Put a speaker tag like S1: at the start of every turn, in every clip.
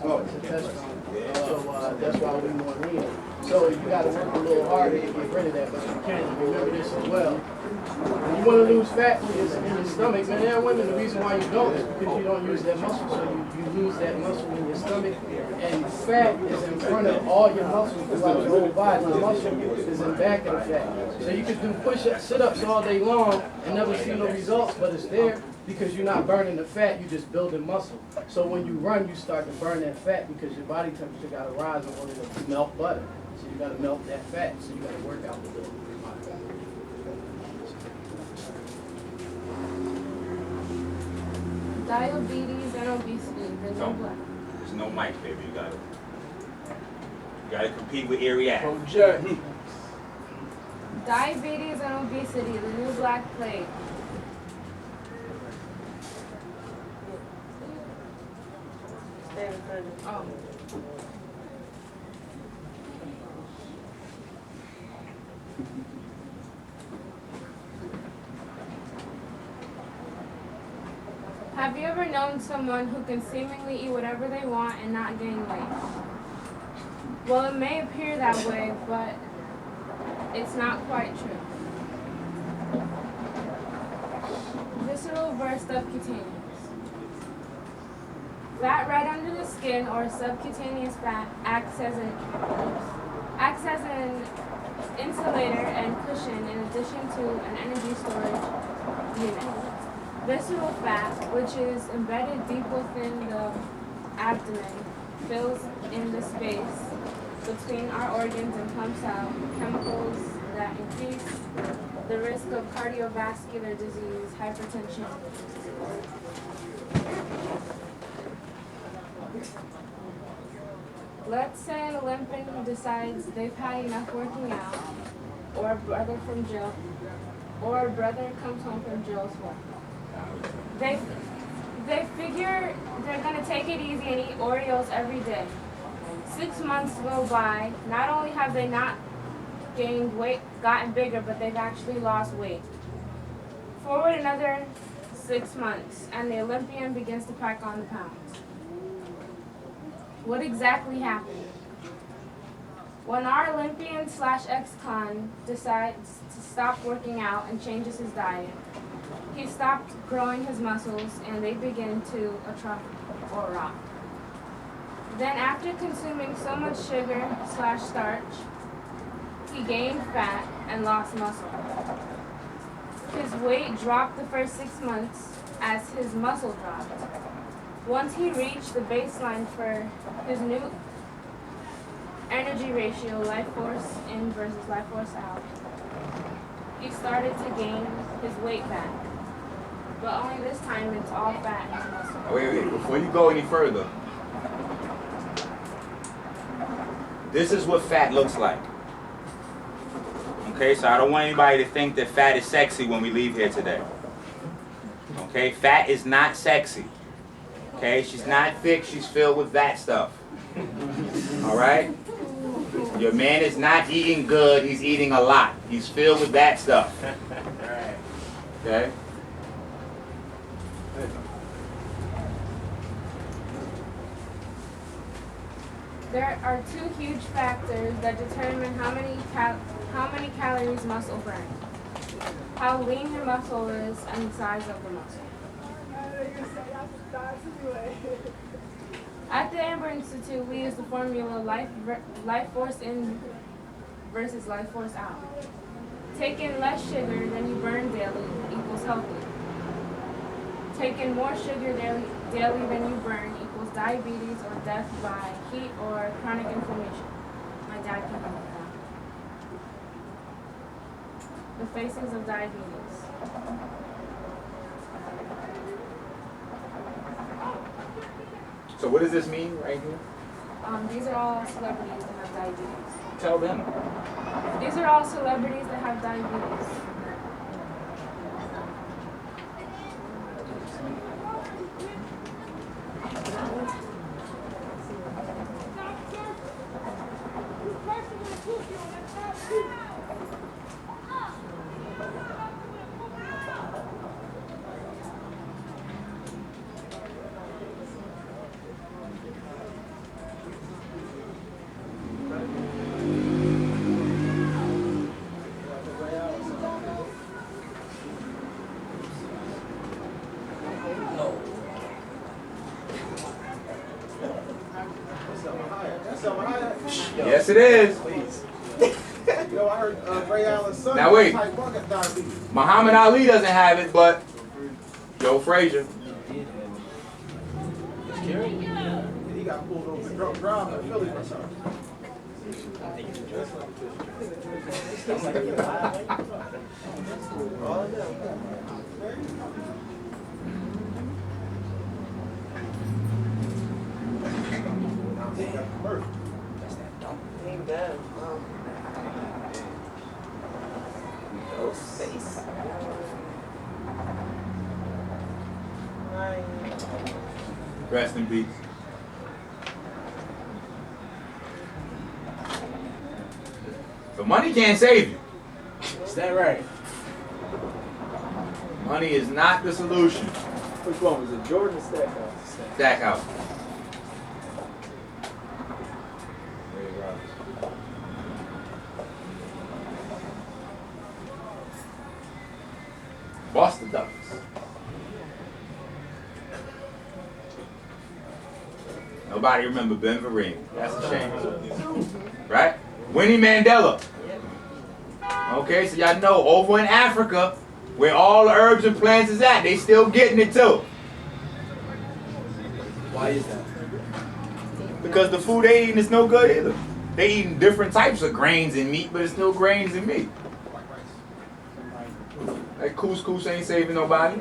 S1: It's a test run. So that's why we more lean. So you got to work a little harder to get rid of that, but you can. Remember this as well. When you want to lose fat in your stomach, men and women, the reason why you don't is because you don't use that muscle. So you lose that muscle in your stomach, and fat is in front of all your muscles throughout your whole body. The muscle is in back of the fat. So you can do push-ups, sit-ups all day long and never see no results, but it's there because you're not burning the fat, you're just building muscle. So when you run, you start to burn that fat because your body temperature got to rise in order to melt butter. So you got to melt that fat, so you got to work out to build it.
S2: Diabetes and obesity, the new black.
S3: There's no mic, baby. You gotta compete with Ariad.
S2: Diabetes and obesity, the new black plague. Oh. Have you ever known someone who can seemingly eat whatever they want and not gain weight? Well, it may appear that way, but it's not quite true. Visceral versus subcutaneous. Fat right under the skin or subcutaneous fat acts as an insulator and cushion in addition to an energy storage unit. Visceral fat, which is embedded deep within the abdomen, fills in the space between our organs and pumps out chemicals that increase the risk of cardiovascular disease, hypertension. Let's say an Olympian decides they've had enough working out, or a brother comes home from jail as well. They figure they're gonna take it easy and eat Oreos every day. 6 months go by. Not only have they not gained weight, gotten bigger, but they've actually lost weight. Forward another 6 months, and the Olympian begins to pack on the pounds. What exactly happened? When our Olympian/ex-con decides to stop working out and changes his diet, he stopped growing his muscles and they begin to atrophy or rot. Then after consuming so much sugar/starch, he gained fat and lost muscle. His weight dropped the first 6 months as his muscle dropped. Once he reached the baseline for his new energy ratio, life force in versus life force out, he started to gain his weight back. But only this time it's all fat and muscle.
S3: Wait. Before you go any further, this is what fat looks like. Okay, so I don't want anybody to think that fat is sexy when we leave here today. Okay, fat is not sexy. Okay, she's not thick, she's filled with that stuff. Alright? Your man is not eating good, he's eating a lot. He's filled with that stuff. Okay?
S2: There are two huge factors that determine how many calories muscle burns. How lean your muscle is and the size of the muscle. At the Amber Institute, we use the formula life force in versus life force out. Taking less sugar than you burn daily equals healthy. Taking more sugar daily than you burn equals diabetes or death by heat or chronic inflammation. My dad can help with that. The faces of diabetes.
S3: So what does this mean right here?
S2: These are all celebrities that have diabetes.
S3: Tell them.
S2: These are all celebrities that have diabetes.
S3: Yes, it is.
S4: Yo, I heard Ray Allen's son
S3: Now wait.
S4: type 1 got diabetes.
S3: Muhammad Ali doesn't have it, but Joe Frazier.
S4: He got pulled over drunk driving in Philly or something.
S3: Rest in peace. So money can't save you.
S1: Is that right?
S3: Money is not the solution.
S1: Which one was it, Jordan or Stackhouse?
S3: Stackhouse. Boston Ducks. Nobody remember Ben Vereen. That's a shame. Right? Winnie Mandela. Okay, so y'all know over in Africa, where all the herbs and plants is at, they still getting it too.
S1: Why is that?
S3: Because the food they eating is no good either. They eating different types of grains and meat, but it's still grains and meat. That couscous ain't saving nobody.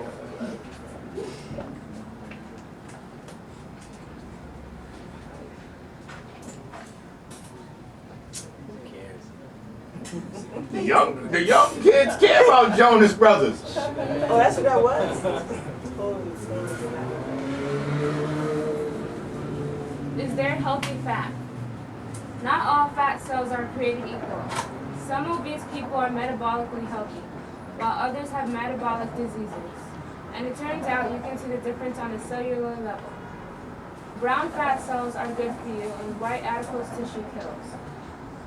S3: The young kids care about Jonas Brothers.
S5: Oh, that's what that was?
S2: Is there healthy fat? Not all fat cells are created equal. Some obese people are metabolically healthy, while others have metabolic diseases. And it turns out you can see the difference on a cellular level. Brown fat cells are good for you, and white adipose tissue kills.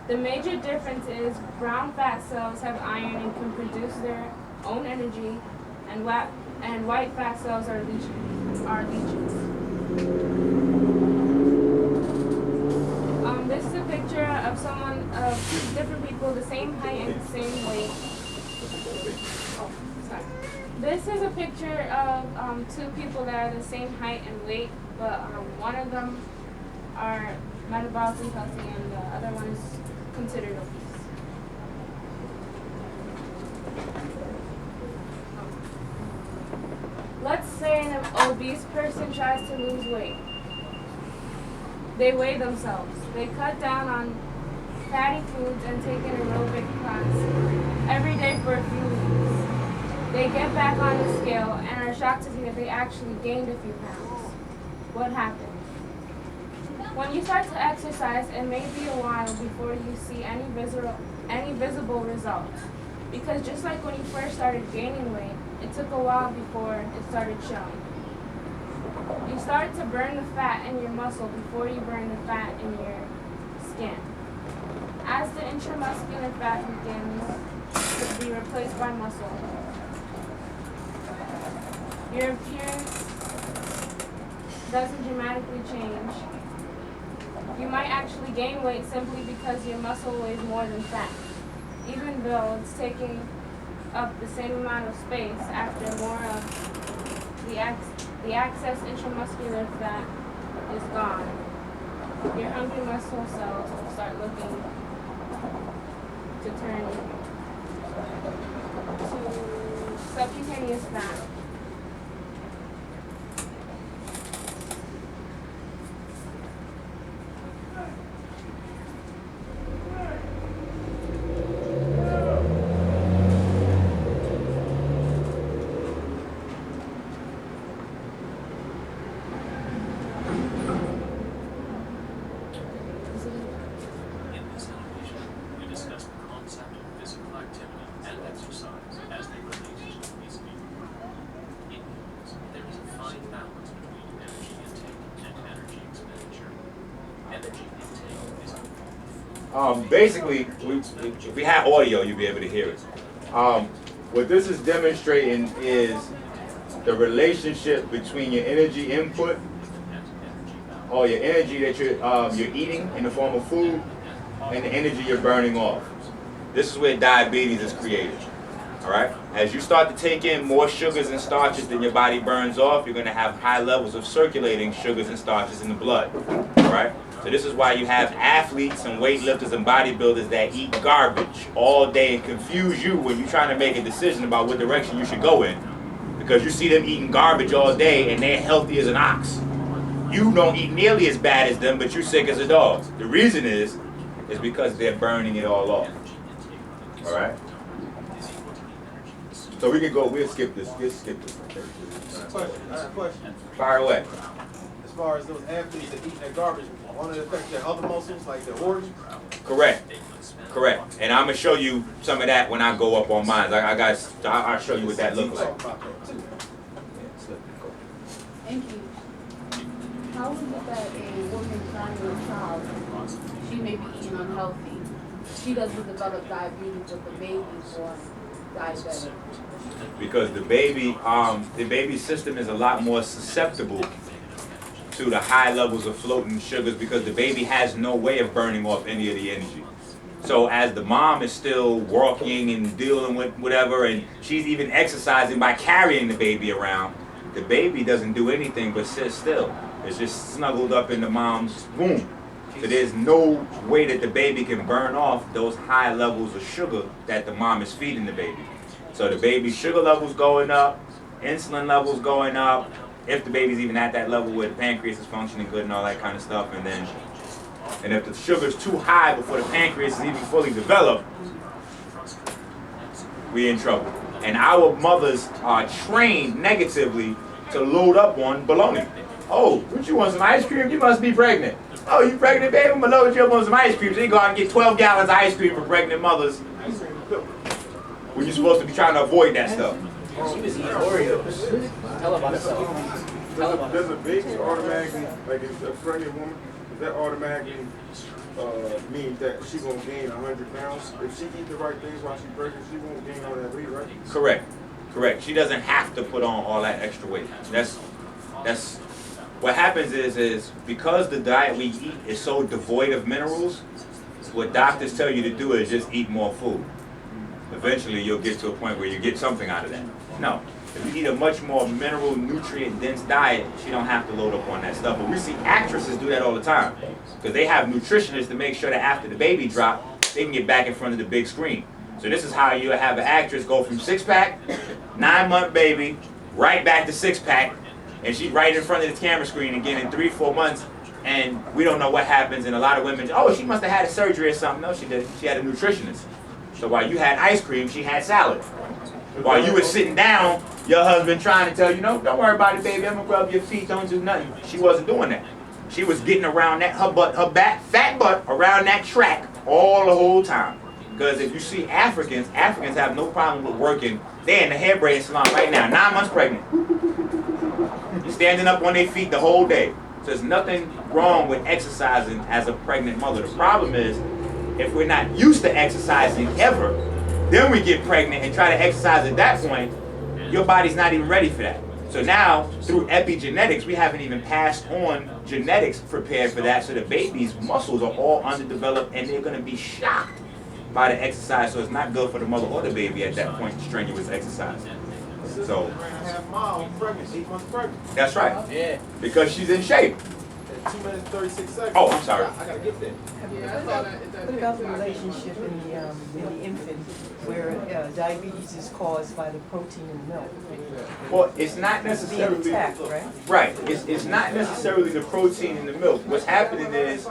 S2: The major difference is brown fat cells have iron and can produce their own energy, and white fat cells are leeches. This is a picture of different people, the same height and the same weight. Oh, sorry. This is a picture of two people that are the same height and weight, but one of them are metabolically healthy and the other one is considered obese. Let's say an obese person tries to lose weight. They weigh themselves. They cut down on fatty foods and take an aerobic class every day for a few weeks. They get back on the scale and are shocked to see that they actually gained a few pounds. What happened? When you start to exercise, it may be a while before you see any visible results. Because just like when you first started gaining weight, it took a while before it started showing. You start to burn the fat in your muscle before you burn the fat in your skin. As the intramuscular fat begins to be replaced by muscle, your appearance doesn't dramatically change. You might actually gain weight simply because your muscle weighs more than fat, even though it's taking up the same amount of space after more of the excess intramuscular fat is gone. Your hungry muscle cells will start looking to turn to subcutaneous fat.
S3: Basically, if we had audio, you'd be able to hear it. What this is demonstrating is the relationship between your energy input all your energy that you're eating in the form of food and the energy you're burning off. This is where diabetes is created. All right? As you start to take in more sugars and starches than your body burns off, you're going to have high levels of circulating sugars and starches in the blood. All right? So this is why you have athletes and weightlifters and bodybuilders that eat garbage all day and confuse you when you're trying to make a decision about what direction you should go in. Because you see them eating garbage all day and they're healthy as an ox. You don't eat nearly as bad as them, but you're sick as a dog. The reason is because they're burning it all off. All right? So we can go, we'll skip this.
S4: I have a question.
S3: Fire away.
S4: As far as those athletes that eat that garbage, won't it affect their other muscles, like their organs?
S3: Correct. And I'm going to show you some of that when I go up on mine. I'll show you what that looks like.
S6: Thank you. How is it that a woman carrying a child, she may be eating unhealthy, she doesn't develop diabetes, but the baby is born diabetic?
S3: Because the baby's system is a lot more susceptible to the high levels of floating sugars because the baby has no way of burning off any of the energy. So as the mom is still walking and dealing with whatever, and she's even exercising by carrying the baby around, the baby doesn't do anything but sit still. It's just snuggled up in the mom's womb. So there's no way that the baby can burn off those high levels of sugar that the mom is feeding the baby. So the baby's sugar levels going up, insulin levels going up, if the baby's even at that level where the pancreas is functioning good and all that kind of stuff, and if the sugar's too high before the pancreas is even fully developed, we're in trouble. And our mothers are trained negatively to load up on bologna. Oh, what you want, some ice cream? You must be pregnant. Oh, you pregnant, baby? I'm gonna load you up on some ice cream. So you go out and get 12 gallons of ice cream for pregnant mothers when you're supposed to be trying to avoid that stuff.
S1: She was eating Oreos. Tell about herself.
S7: Does a baby automatically, like a pregnant woman, does that automatically mean that she's gonna gain 100 pounds? If she eat the right things while she's pregnant, she won't gain all that weight, right?
S3: Correct. She doesn't have to put on all that extra weight. That's what happens is because the diet we eat is so devoid of minerals, what doctors tell you to do is just eat more food. Eventually you'll get to a point where you get something out of that. No. If you eat a much more mineral, nutrient-dense diet, she don't have to load up on that stuff. But we see actresses do that all the time because they have nutritionists to make sure that after the baby drop, they can get back in front of the big screen. So this is how you have an actress go from 6-pack, 9-month baby, right back to 6-pack, and she's right in front of the camera screen again in 3-4 months, and we don't know what happens. And a lot of women, oh, she must have had a surgery or something. No, she didn't. She had a nutritionist. So while you had ice cream, she had salad. While you were sitting down, your husband trying to tell you, no, don't worry about it, baby. I'm gonna rub your feet. Don't do nothing. She wasn't doing that. She was getting around that her fat butt around that track all the whole time. Because if you see Africans have no problem with working. They're in the hair braiding salon right now, 9 months pregnant. You're standing up on their feet the whole day. So there's nothing wrong with exercising as a pregnant mother. The problem is, if we're not used to exercising ever, then we get pregnant and try to exercise at that point, your body's not even ready for that. So now, through epigenetics, we haven't even passed on genetics prepared for that, so the baby's muscles are all underdeveloped and they're gonna be shocked by the exercise, so it's not good for the mother or the baby at that point, strenuous exercise. So,
S4: Half mile, pregnant, 8 months pregnant.
S3: that's right,
S1: Yeah.
S3: because she's in shape.
S4: At 2 minutes, 36 seconds.
S3: Oh, I'm sorry.
S4: I gotta get there.
S5: What about the relationship in the infant where diabetes is caused by the protein in milk?
S3: Well, it's not
S5: Being
S3: necessarily
S5: attacked, right?
S3: right. It's not necessarily the protein in the milk. What's happening is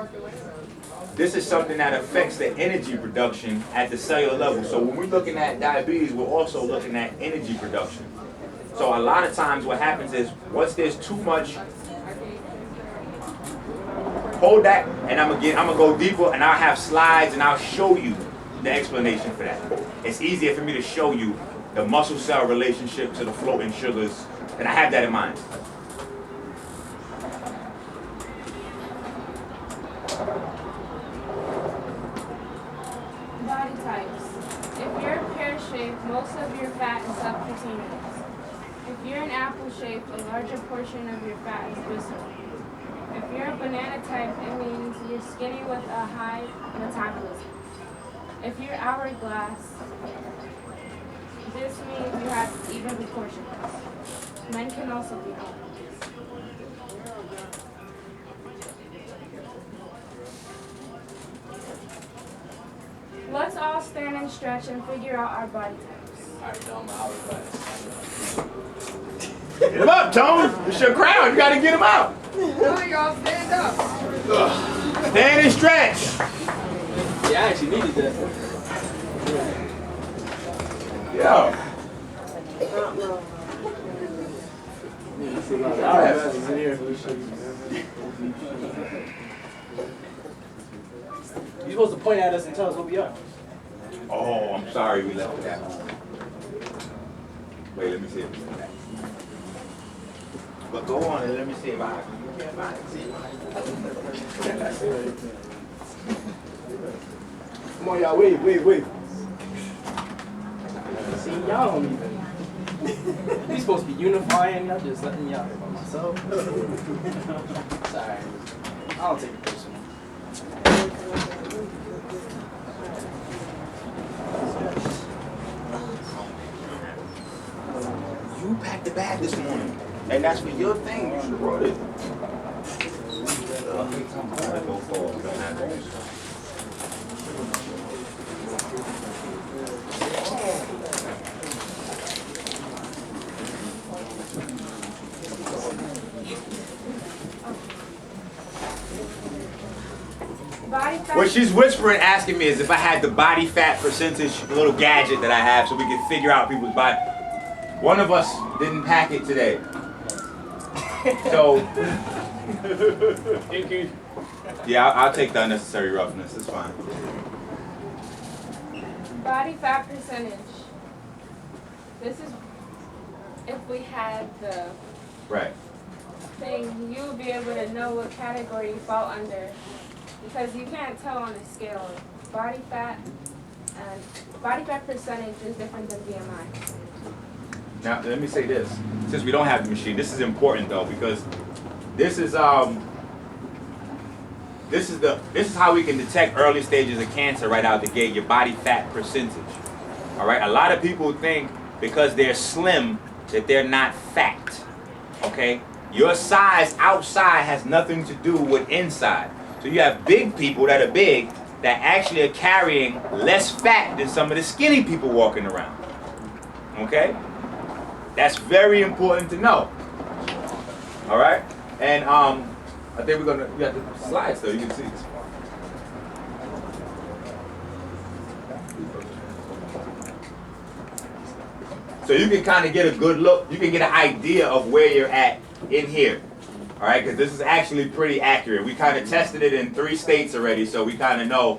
S3: this is something that affects the energy production at the cellular level. So when we're looking at diabetes, we're also looking at energy production. So a lot of times what happens is once there's too much, hold that, and I'm gonna go deeper, and I'll have slides, and I'll show you the explanation for that. It's easier for me to show you the muscle cell relationship to the floating sugars, and I have that in mind.
S2: Body types. If you're pear-shaped, most of your fat is subcutaneous. If you're an apple-shaped, a larger portion of your fat is visceral. If you're a banana type, it means you're skinny with a high metabolism. If you're hourglass, this means you have even proportions. Men can also be hourglass. Let's all stand and stretch and figure out our body types.
S3: Get him up, Tone. It's your crowd. You got to get him out.
S6: No, y'all stand up.
S3: Stand and stretch.
S8: Yeah, I actually needed that.
S3: Yo.
S8: You're supposed to point at us and tell us what we are.
S3: Oh, I'm sorry we left that. Wait, let me see if it's back. But go on and let me see if I can.
S8: Come on, y'all, wait. See, y'all don't even. We supposed to be unifying, y'all just letting me out here by myself. Sorry. I don't take it personal.
S3: You packed the bag this morning, and that's for your thing. You should have brought it.
S2: Body fat.
S3: What she's whispering, asking me is if I had the body fat percentage little gadget that I have so we can figure out people's body. One of us didn't pack it today. So, yeah, I'll take the unnecessary roughness. It's fine.
S2: Body fat percentage. This is if we had the
S3: Right.
S2: thing, you would be able to know what category you fall under. Because you can't tell on the scale. Body fat and body fat percentage is different than BMI.
S3: Now, let me say this. Since we don't have the machine, this is important though, because this is how we can detect early stages of cancer right out the gate, your body fat percentage. All right? A lot of people think because they're slim that they're not fat. Okay? Your size outside has nothing to do with inside. So you have big people that are big that actually are carrying less fat than some of the skinny people walking around. Okay? That's very important to know. All right? And I think we got the slides so you can see this. So you can kind of get a good look, you can get an idea of where you're at in here. All right, because this is actually pretty accurate. We kind of tested it in 3 states already, so we kind of know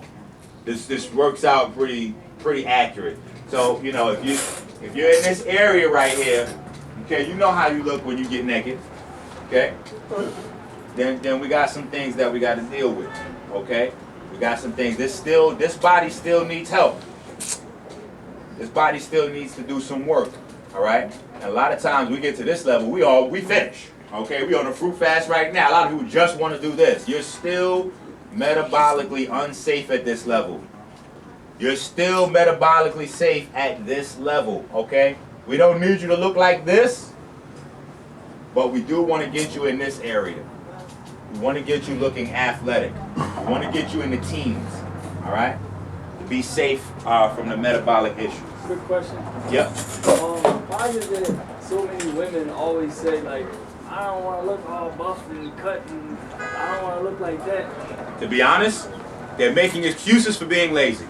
S3: this works out pretty accurate. So, you know, if you're in this area right here, okay, you know how you look when you get naked, okay? Then we got some things that we got to deal with, okay? We got some things. This body still needs help. This body still needs to do some work, all right? And a lot of times we get to this level, we finish. Okay, we on a fruit fast right now. A lot of people just want to do this. You're still metabolically unsafe at this level. You're still metabolically safe at this level, okay? We don't need you to look like this, but we do want to get you in this area. We want to get you looking athletic. We want to get you in the teens, all right? To be safe from the metabolic issues.
S8: Quick question.
S3: Yep.
S8: Why is it so many women always say, like, I don't want to look all buff and cut and I don't want to look like that?
S3: To be honest, they're making excuses for being lazy.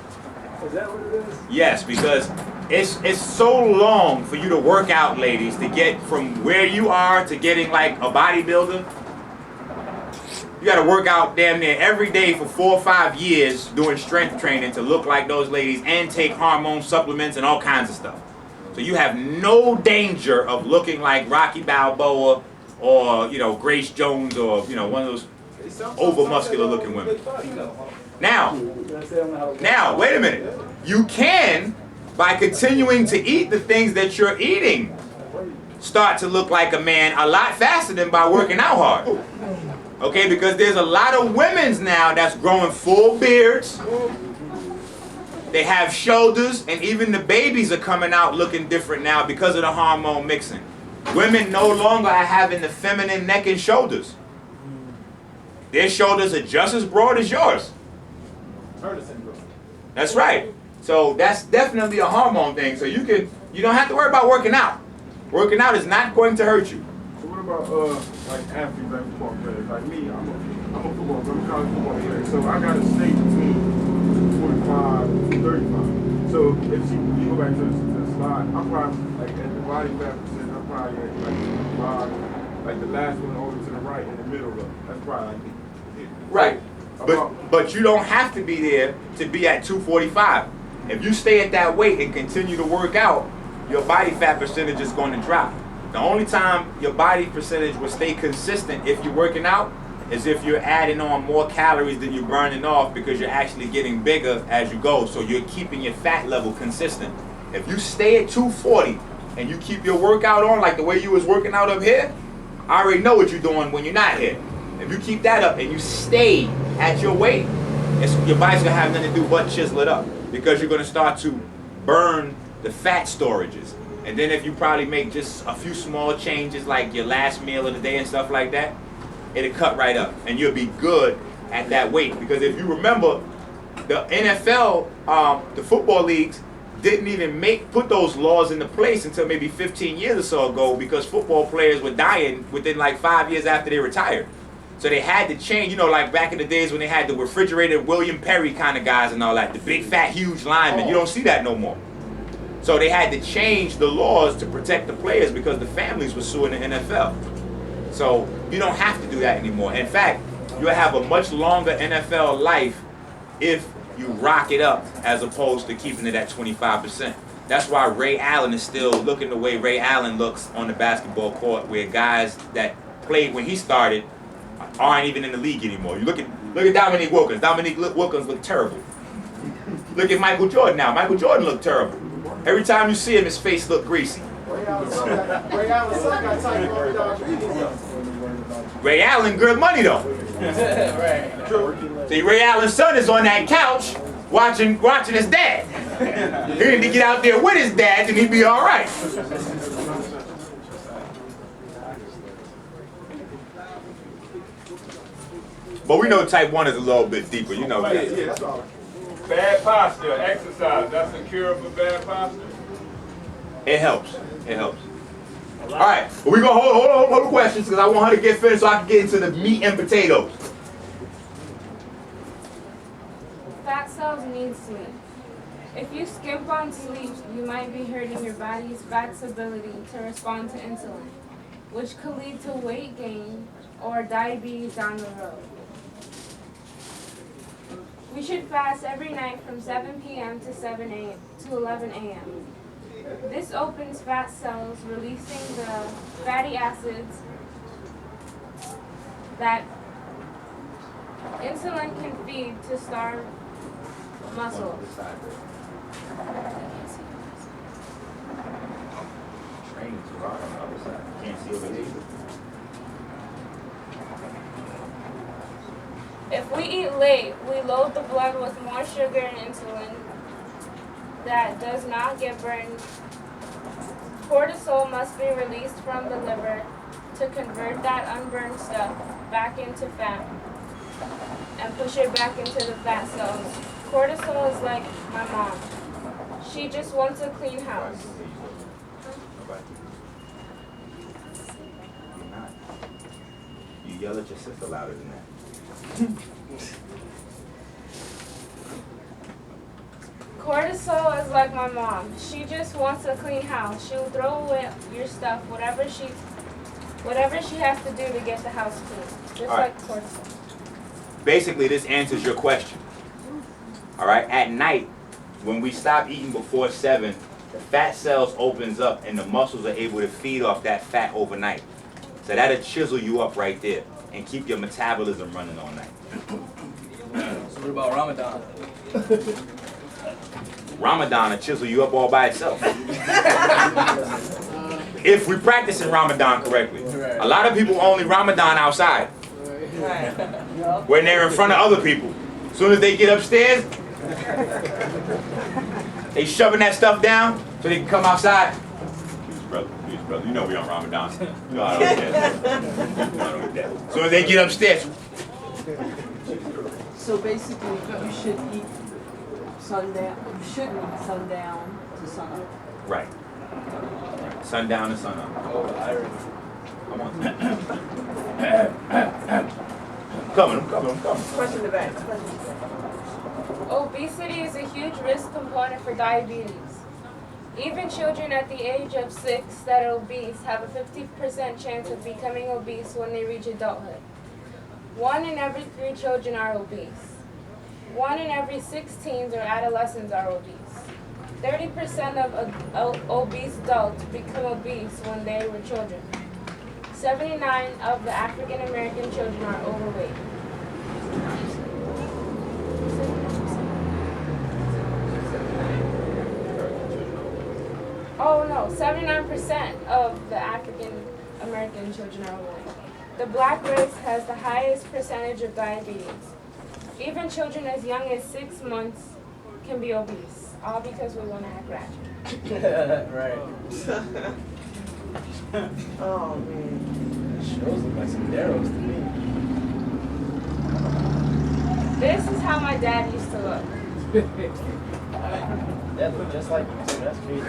S8: Is that what it is?
S3: Yes, because it's so long for you to work out, ladies, to get from where you are to getting like a bodybuilder. You got to work out damn near every day for 4 or 5 years doing strength training to look like those ladies and take hormone supplements and all kinds of stuff. So you have no danger of looking like Rocky Balboa or, you know, Grace Jones or, you know, one of those over-muscular looking women. Now, wait a minute. You can, by continuing to eat the things that you're eating, start to look like a man a lot faster than by working out hard. Okay, because there's a lot of women's now that's growing full beards. They have shoulders, and even the babies are coming out looking different now because of the hormone mixing. Women no longer are having the feminine neck and shoulders. Their shoulders are just as broad as yours.
S4: Turner syndrome.
S3: That's right. So that's definitely a hormone thing. So you don't have to worry about working out. Working out is not going to hurt you.
S7: So what about like athletes, like football players? Like me, I'm a football player, I'm a college football player. So I gotta stay between 45 and 35. So if you go back to the slide, I'm probably like at the body fat percent, I'm probably at like 5, like the last one over to the right in the middle of it. That's probably like
S3: Right. But you don't have to be there to be at 245. If you stay at that weight and continue to work out, your body fat percentage is going to drop. The only time your body percentage will stay consistent if you're working out is if you're adding on more calories than you're burning off, because you're actually getting bigger as you go. So you're keeping your fat level consistent. If you stay at 240 and you keep your workout on like the way you was working out up here, I already know what you're doing when you're not here. If you keep that up and you stay at your weight, your body's gonna have nothing to do but chisel it up, because you're gonna start to burn the fat storages. And then if you probably make just a few small changes, like your last meal of the day and stuff like that, it'll cut right up and you'll be good at that weight. Because if you remember, the NFL, the football leagues didn't even put those laws into place until maybe 15 years or so ago, because football players were dying within like 5 years after they retired. So they had to change, like back in the days when they had the refrigerated William Perry kind of guys and all that, the big fat huge linemen. You don't see that no more. So they had to change the laws to protect the players, because the families were suing the NFL. So you don't have to do that anymore. In fact, you'll have a much longer NFL life if you rock it up as opposed to keeping it at 25%. That's why Ray Allen is still looking the way Ray Allen looks on the basketball court, where guys that played when he started aren't even in the league anymore. You look at Dominique Wilkins. Dominique Wilkins looked terrible. Look at Michael Jordan now. Michael Jordan looked terrible. Every time you see him, his face looked greasy.
S4: Ray Allen's son got type 1 diabetes though.
S3: Ray Allen, good money though.
S8: Right.
S3: See, Ray Allen's son is on that couch watching his dad. He need to get out there with his dad, and he'd be all right. But we know type 1 is a little bit deeper, you know.
S7: yeah, that's all.
S9: Bad posture, exercise, that's a cure for bad posture?
S3: It helps. It helps. All right, but we're going to hold the questions, because I want her to get finished so I can get into the meat and potatoes.
S2: Fat cells need sleep. If you skip on sleep, you might be hurting your body's fat's ability to respond to insulin, which could lead to weight gain or diabetes down the road. We should fast every night from 7 p.m. to 11 a.m. This opens fat cells, releasing the fatty acids that insulin can feed to starve muscles.
S3: Training too hard on the other side. Can't see over there.
S2: If we eat late, we load the blood with more sugar and insulin that does not get burned. Cortisol must be released from the liver to convert that unburned stuff back into fat and push it back into the fat cells. Cortisol is like my mom. She just wants a clean house.
S3: You're not. You yell at your sister louder than that.
S2: Cortisol is like my mom. She just wants a clean house. She'll throw away your stuff, whatever she has to do to get the house clean. Just like cortisol.
S3: Basically, this answers your question. All right, at night, when we stop eating before 7, the fat cells opens up and the muscles are able to feed off that fat overnight. So that'll chisel you up right there and keep your metabolism running all night.
S8: So what about Ramadan?
S3: Ramadan will chisel you up all by itself. If we practice in Ramadan correctly. A lot of people only Ramadan outside. when they're in front of other people. As soon as they get upstairs, they shoving that stuff down so they can come outside. Please, brother, you know we on Ramadan. You know I don't eat that. You know I don't eat that. As soon as they get upstairs.
S5: So basically, you should eat sundown, you shouldn't eat sundown to sunup.
S3: Right. Sundown to sunup.
S8: Oh, I already.
S3: I'm on. I'm coming.
S5: Question the back.
S2: Obesity is a huge risk component for diabetes. Even children at the age of 6 that are obese have a 50% chance of becoming obese when they reach adulthood. 1 in every 3 children are obese. 1 in every 6 teens or adolescents are obese. 30% of obese adults become obese when they were children. 79 of the African American children are overweight. Oh no, 79% of the African American children are overweight. The black race has the highest percentage of diabetes. Even children as young as 6 months can be obese, all because we want to act ratchet.
S8: Right.
S5: Oh, man.
S8: Those look like some arrows to me.
S2: This is how my dad used to look.
S8: That look just like you too. That's crazy.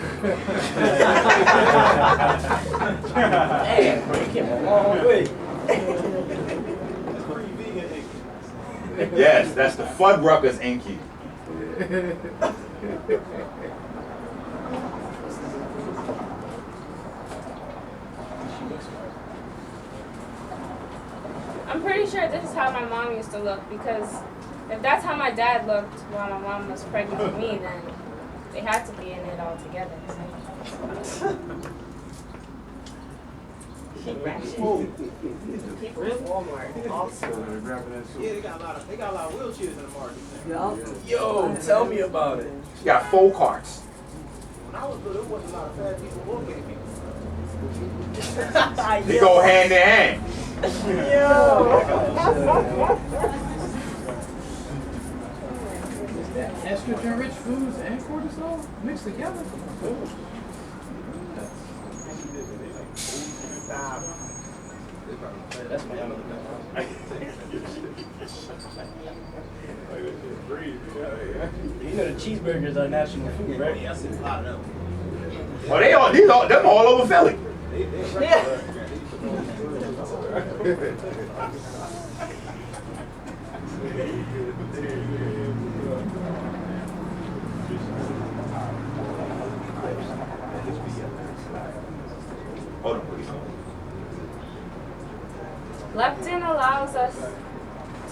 S8: Damn, bro, you came a long way.
S4: That's pretty vegan ink.
S3: Yes, that's the Fuddruckers Inky.
S2: I'm pretty sure this is how my mom used to look, because if that's how my dad looked while my mom was pregnant with me, then they had to be in it all together.
S5: People at Walmart also.
S4: Yeah, they got a lot of wheelchairs in the market.
S8: Yo, tell me about it.
S3: She got 4 carts.
S4: When I was little, there wasn't a lot of fat people or gay people.
S3: They go hand in hand.
S1: Estrogen-rich foods and cortisol mixed together.
S8: That's my other You know the cheeseburgers are national food, right?
S4: Yeah, I see a lot of them.
S3: Well, them all over Philly. Hold on, please.
S2: Leptin allows us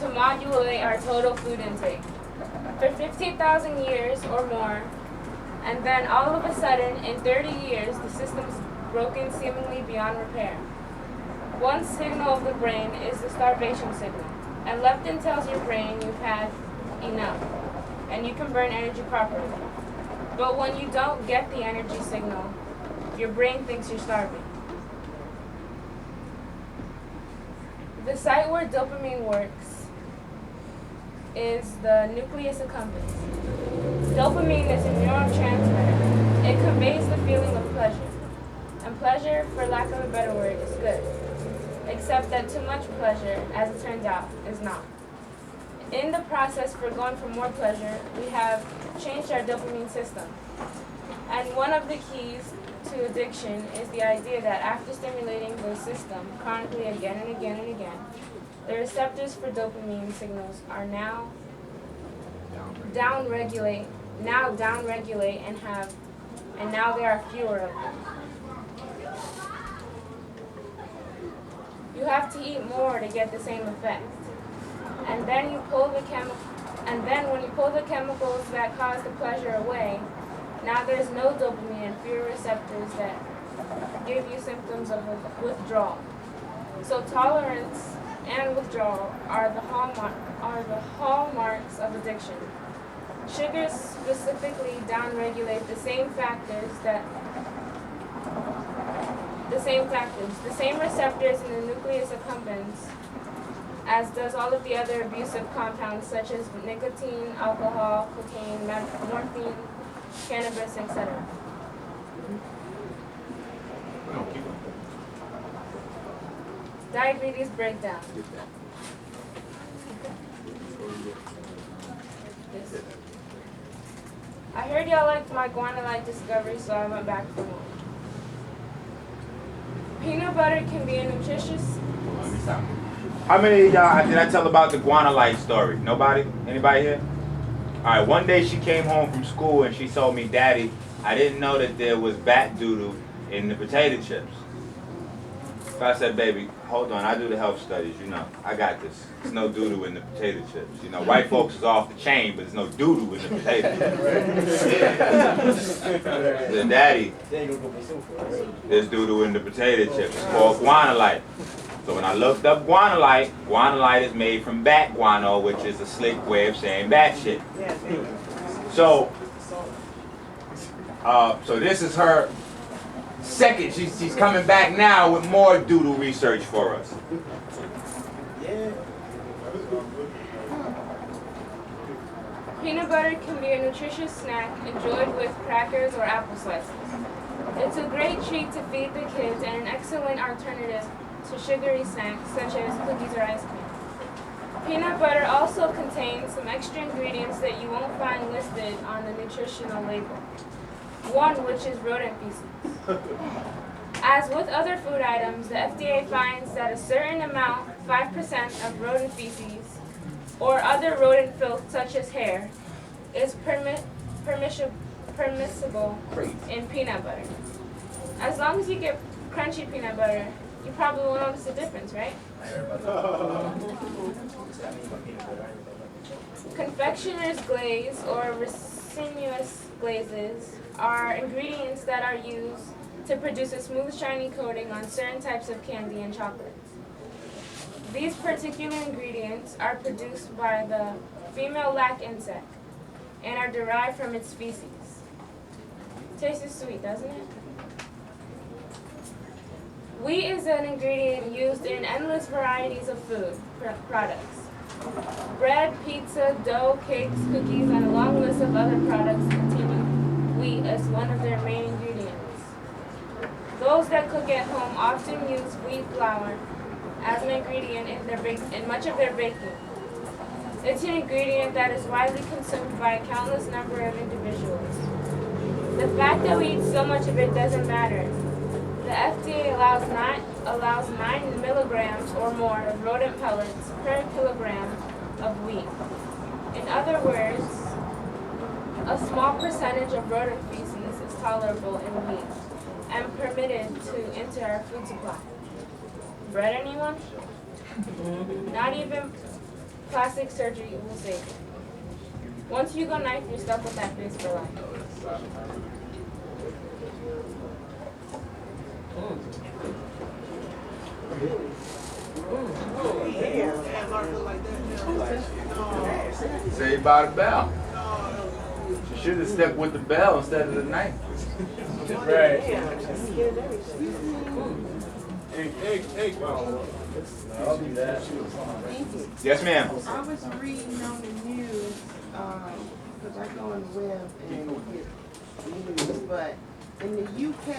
S2: to modulate our total food intake for 15,000 years or more, and then all of a sudden, in 30 years, the system's broken seemingly beyond repair. One signal of the brain is the starvation signal, and leptin tells your brain you've had enough, and you can burn energy properly. But when you don't get the energy signal, your brain thinks you're starving. The site where dopamine works is the nucleus accumbens. Dopamine is a neurotransmitter. It conveys the feeling of pleasure. And pleasure, for lack of a better word, is good. Except that too much pleasure, as it turns out, is not. In the process for going for more pleasure, we have changed our dopamine system. And one of the keys to addiction is the idea that after stimulating the system chronically again and again and again, the receptors for dopamine signals are now downregulate and now there are fewer of them. You have to eat more to get the same effect. And then when you pull the chemicals that cause the pleasure away, now there's no dopamine and fewer receptors that give you symptoms of withdrawal. So tolerance and withdrawal are the hallmarks of addiction. Sugars specifically downregulate the same receptors in the nucleus accumbens as does all of the other abusive compounds such as nicotine, alcohol, cocaine, morphine, cannabis, etc. Diabetes breakdown. This. I heard y'all liked my guanylate discovery, so I went back for more. Peanut butter can be a nutritious.
S3: How many of y'all did I tell about the guanylate story? Nobody? Anybody here? Alright, one day she came home from school and she told me, Daddy, I didn't know that there was bat doodle in the potato chips. So I said, baby, hold on, I do the health studies, you know. I got this. There's no doodle in the potato chips. You know, white folks is off the chain, but there's no doodle in the potato chips. The Daddy, there's doodle in the potato chips. It's called guanylate. So when I looked up guanylate, guanylate is made from bat guano, which is a slick way of saying bat shit. So this is her second. She's coming back now with more doodle research for us.
S2: Peanut butter can be a nutritious snack enjoyed with crackers or apple slices. It's a great treat to feed the kids and an excellent alternative to sugary snacks such as cookies or ice cream. Peanut butter also contains some extra ingredients that you won't find listed on the nutritional label. One which is rodent feces. As with other food items, the FDA finds that a certain amount, 5% of rodent feces, or other rodent filth such as hair, is permissible in peanut butter. As long as you get crunchy peanut butter, you probably won't notice the difference, right? Confectioner's glaze or resinous glazes are ingredients that are used to produce a smooth, shiny coating on certain types of candy and chocolates. These particular ingredients are produced by the female lac insect and are derived from its feces. Tastes sweet, doesn't it? Wheat is an ingredient used in endless varieties of food products. Bread, pizza, dough, cakes, cookies, and a long list of other products containing wheat as one of their main ingredients. Those that cook at home often use wheat flour as an ingredient in much of their baking. It's an ingredient that is widely consumed by a countless number of individuals. The fact that we eat so much of it doesn't matter. The FDA allows 9 milligrams or more of rodent pellets per kilogram of wheat. In other words, a small percentage of rodent feces is tolerable in wheat and permitted to enter our food supply. Bread, anyone? Not even plastic surgery will save you. Once you go knife, you're stuck with that face for life.
S3: Saved by the bell. She should have stuck with the bell instead of the knife.
S9: Right.
S8: I'll do that.
S3: Yes, ma'am.
S10: I was reading on the news, because I go on the web and get news, but in the UK,